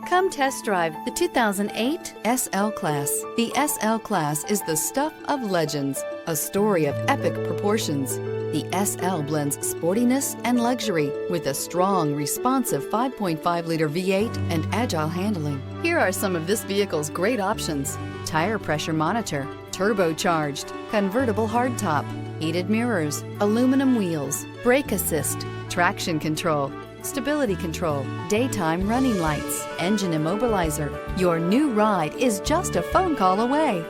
Come test drive the 2008 SL-Class. The SL-Class is the stuff of legends, a story of epic proportions. The SL blends sportiness and luxury with a strong, responsive 5.5-liter V8 and agile handling. Here are some of this vehicle's great options: tire pressure monitor, turbocharged, convertible hardtop, heated mirrors, aluminum wheels, brake assist, traction control, stability control, daytime running lights, engine immobilizer. Your new ride is just a phone call away.